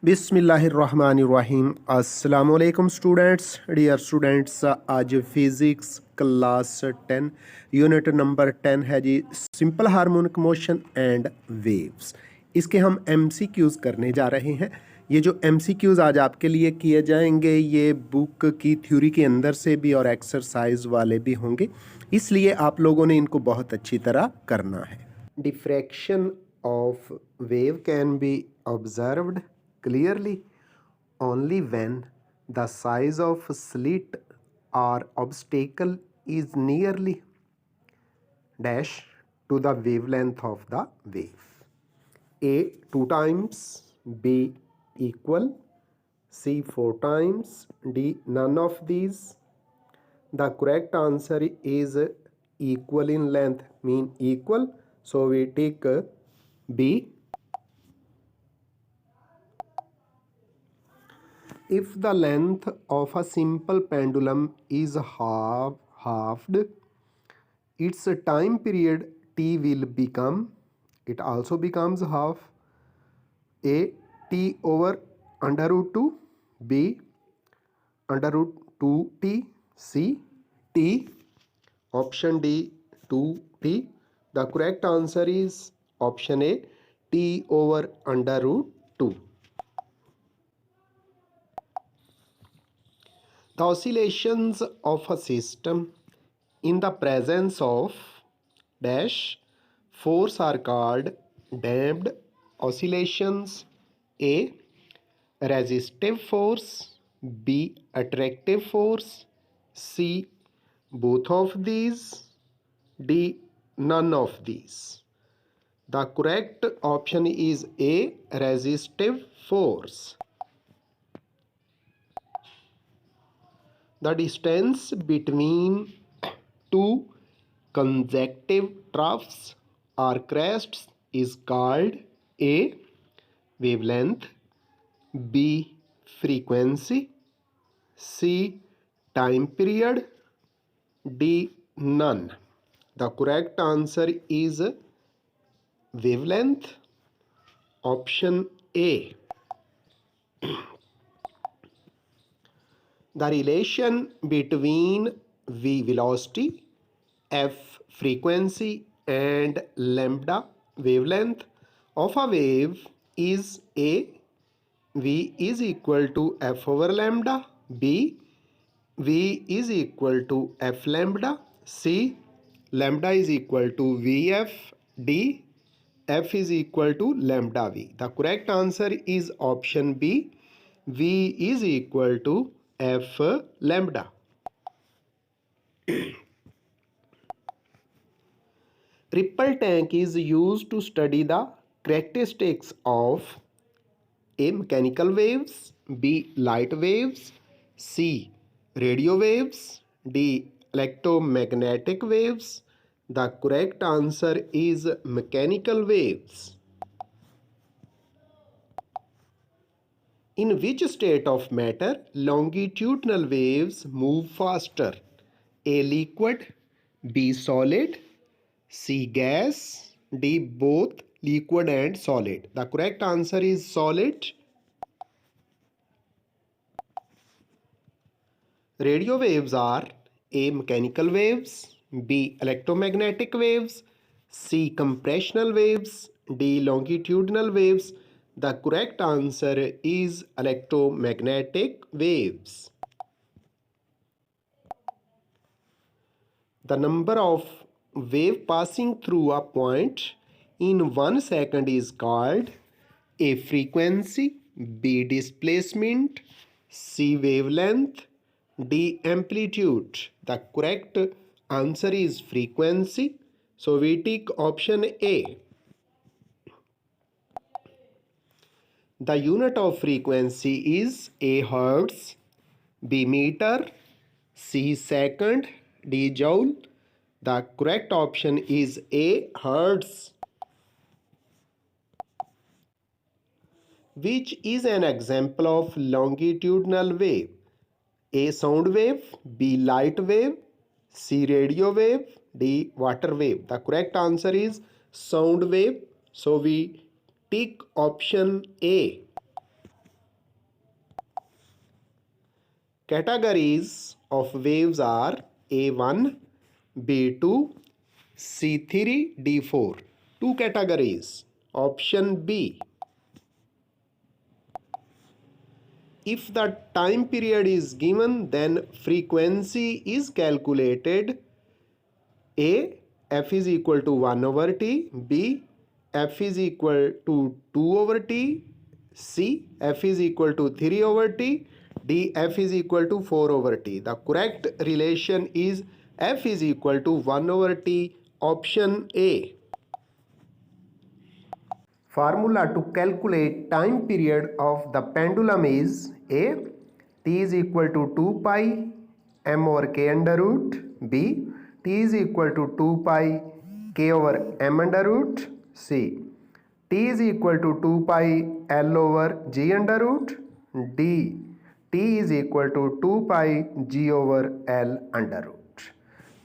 बिस्मिल्लाहिर्रहमानिर्रहीम। अस्सलामुअलैकुम students. Dear students, आज फिज़िक्स क्लास 10 यूनिट नंबर 10 है जी, simple harmonic motion and waves. इसके हम एमसीक्यूज़ करने जा रहे हैं। ये जो एमसीक्यूज़ आज आपके लिए किए जाएंगे ये बुक की थ्योरी के अंदर से भी और एक्सरसाइज वाले भी होंगे, इसलिए आप लोगों ने इनको बहुत अच्छी तरह करना है। Diffraction of wave can be observed clearly only when the size of slit or obstacle is nearly dash to the wavelength of the wave. A 2 times, B equal, C 4 times, D none of these. The correct answer is equal in length, mean equal, so we take B. If the length of a simple pendulum is halved, its time period t will become, it also becomes half. A t over under root 2, B under root 2t, C t, option D 2t. The correct answer is option A, t over under root 2. The oscillations of a system in the presence of dash force are called damped oscillations. A resistive force, B attractive force, C both of these, D none of these. The correct option is A, resistive force. The distance between two consecutive troughs or crests is called A, wavelength, B, frequency, C, time period, D, none. The correct answer is wavelength, option A. The relation between v velocity, f frequency and lambda wavelength of a wave is A, v is equal to f over lambda, B, v is equal to f lambda, C, lambda is equal to vf, D, f is equal to lambda v. The correct answer is option B, v is equal to f lambda. Ripple tank is used to study the characteristics of A, mechanical waves, B, light waves, C, radio waves, D, electromagnetic waves. The correct answer is mechanical waves. In which state of matter longitudinal waves move faster? A, liquid, B, solid, C, gas, D, both liquid and solid. The correct answer is solid. Radio waves are A, mechanical waves, B, electromagnetic waves, C, compressional waves, D, longitudinal waves. The correct answer is electromagnetic waves. The number of wave passing through a point in 1 second is called A, frequency, B, displacement, C, wavelength, D, amplitude. The correct answer is frequency. So we take option A. The unit of frequency is A, hertz, B, meter, C, second, D, joule. The correct option is A, hertz. Which is an example of longitudinal wave? A, sound wave, B, light wave, C, radio wave, D, water wave. The correct answer is sound wave. So we tick option A. Categories of waves are A1, B2, C3, D4. Two categories. Option B. If the time period is given, then frequency is calculated. A. F is equal to 1 over T. B. F is equal to 2 over T. C. F is equal to 3 over T. D. F is equal to 4 over T. The correct relation is F is equal to 1 over T. Option A. Formula to calculate time period of the pendulum is A. T is equal to 2 pi m over k under root. B. T is equal to 2 pi k over m under root. C. T is equal to 2 pi L over G under root. D. T is equal to 2 pi G over L under root.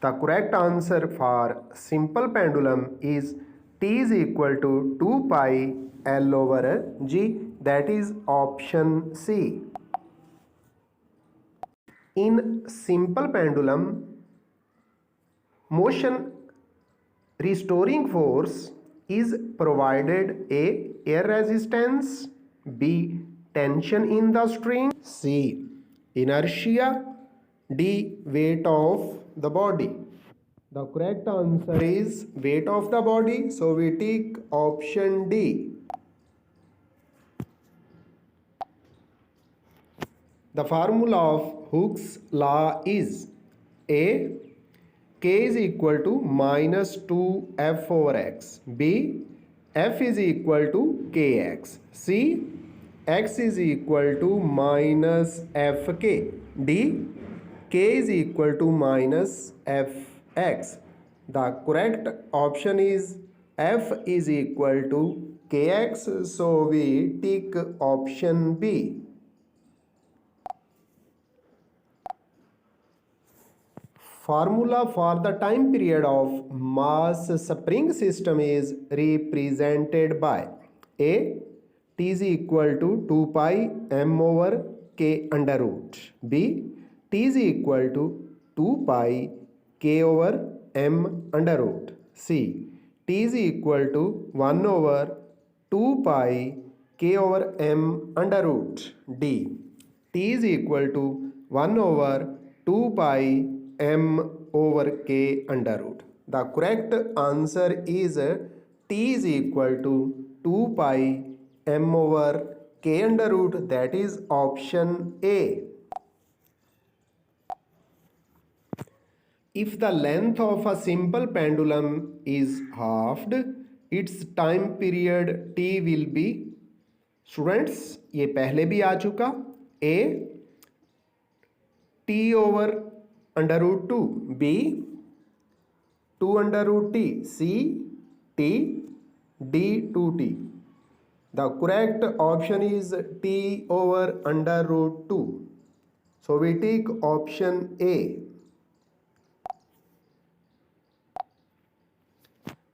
The correct answer for simple pendulum is T is equal to 2 pi L over G. That is option C. In simple pendulum, motion restoring force is provided A. Air resistance, B. Tension in the string, C. Inertia, D. Weight of the body. The correct answer is weight of the body, so we take option D. The formula of Hooke's law is A. K is equal to minus 2F over X. B. F is equal to Kx. C. X is equal to minus Fk. D. K is equal to minus Fx. The correct option is F is equal to Kx. So we tick option B. Formula for the time period of mass spring system is represented by A. T is equal to 2 pi m over k under root. B. T is equal to 2 pi k over m under root. C. T is equal to 1 over 2 pi k over m under root. D. T is equal to 1 over 2 pi m over k under root. The correct answer is T is equal to 2 pi m over k under root. That is option A. If the length of a simple pendulum is halved, its time period T will be, students ये पहले भी आ चुका, A T over under root 2, B 2 under root T, C T, D 2T. The correct option is T over under root 2. So we take option A.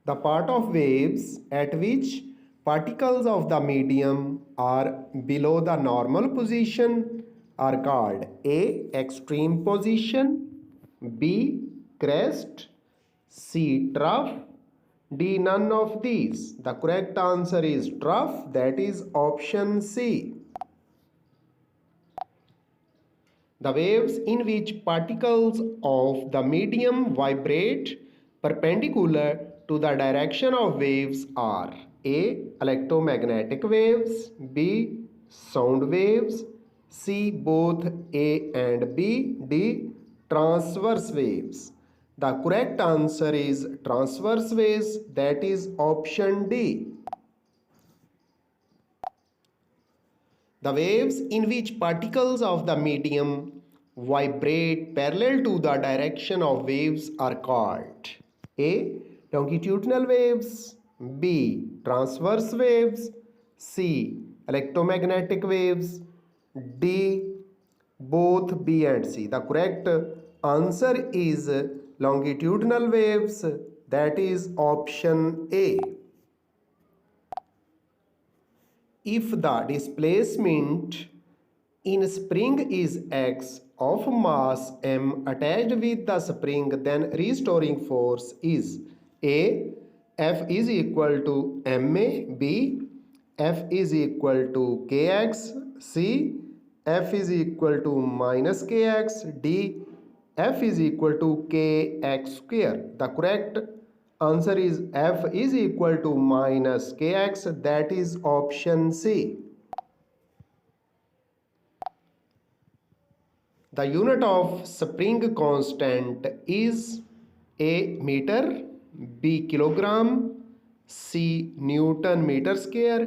The part of waves at which particles of the medium are below the normal position are called A. Extreme position, B. Crest, C. Trough, D. None of these. The correct answer is trough. That is option C. The waves in which particles of the medium vibrate perpendicular to the direction of waves are A. Electromagnetic waves, B. Sound waves, C. Both A and B, D. Transverse waves. The correct answer is transverse waves. That is option D. The waves in which particles of the medium vibrate parallel to the direction of waves are called A. Longitudinal waves, B. Transverse waves, C. Electromagnetic waves, D. Both B and C. The correct answer is longitudinal waves. That is option A. If the displacement In spring is X of mass M attached with the spring, then restoring force is A. F is equal to ma. B. F is equal to kx. C. F is equal to minus kx. D. F is equal to kx square. The correct answer is F is equal to minus kx, that is option C. The unit of spring constant is A. meter, B. kilogram, C. Newton meter square,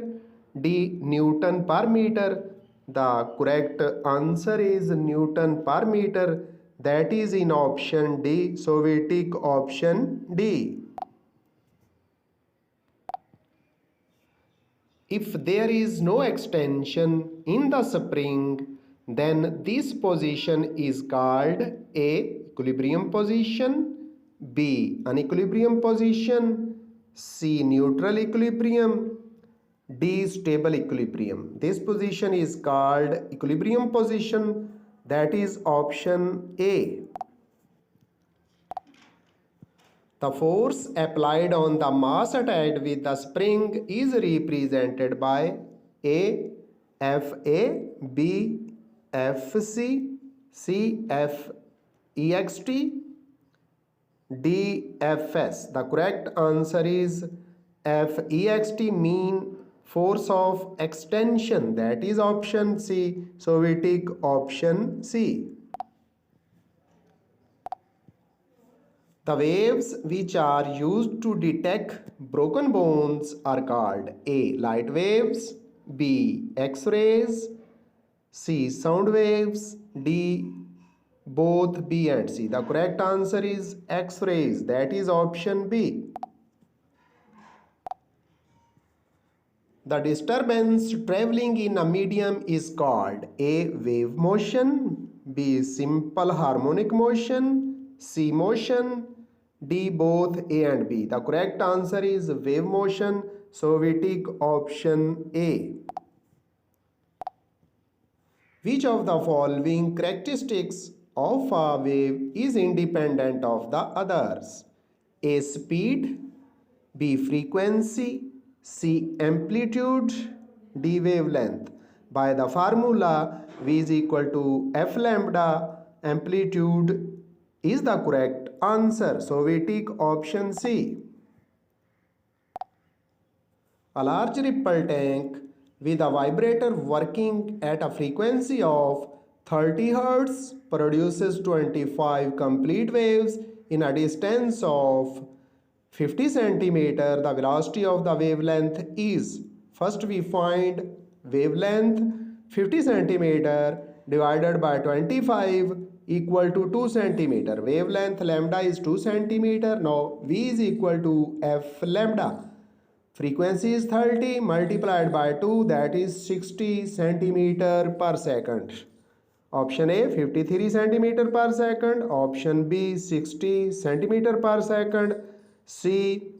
D. Newton per meter. The correct answer is Newton per meter, that is in option D. So we tick option D. If there is no extension in the spring, then this position is called A. equilibrium position, B. unequilibrium position, C. neutral equilibrium, D. stable equilibrium. This position is called equilibrium position, that is option A. The force applied on the mass attached with the spring is represented by A. Fa, B. Fc, C. Fext, D. Fs. The correct answer is Fext, mean force of extension, that is option C. So we take option C. The waves which are used to detect broken bones are called A. light waves, B. X-rays, C. sound waves, D. both B and C. The correct answer is X-rays, that is option B. The disturbance traveling in a medium is called A. wave motion, B. simple harmonic motion, C. motion, D. both A and B. The correct answer is wave motion, so we tick option A. Which of the following characteristics of a wave is independent of the others? A. speed, B. frequency, C. amplitude, D. wavelength. By the formula V is equal to F lambda, amplitude is the correct answer, so we tick option C. A large ripple tank with a vibrator working at a frequency of 30 Hz produces 25 complete waves in a distance of 50 centimeter. The velocity of the wavelength is, first we find wavelength 50 centimeter divided by 25 equal to 2 centimeter. Wavelength lambda is 2 centimeter. Now V is equal to F lambda. Frequency is 30 multiplied by 2, that is 60 centimeter per second. Option A 53 centimeter per second, option B 60 centimeter per second, C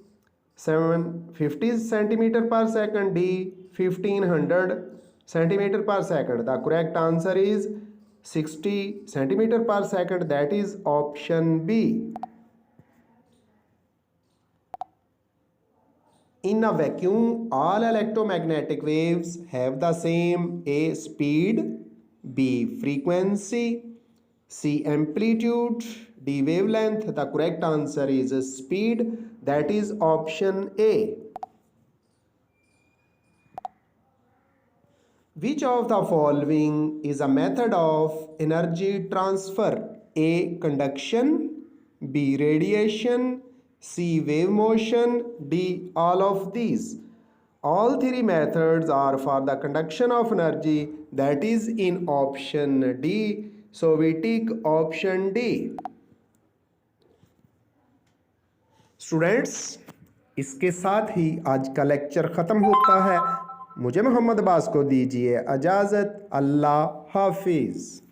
750 centimeter per second, D 1500 centimeter per second. The correct answer is 60 centimeter per second, that is option B. In a vacuum, all electromagnetic waves have the same A. speed, B. frequency, C. amplitude, D. wavelength. The correct answer is speed, that is option A. Which of the following is a method of energy transfer? A. conduction, B. radiation, C. wave motion, D. all of these. All three methods are for the conduction of energy, that is in option D. So we tick option D. Students, इसके साथ ही आज का lecture ख़त्म होता है। मुझे मोहम्मद अब्बास को दीजिए इजाज़त। अल्लाह हाफिज़।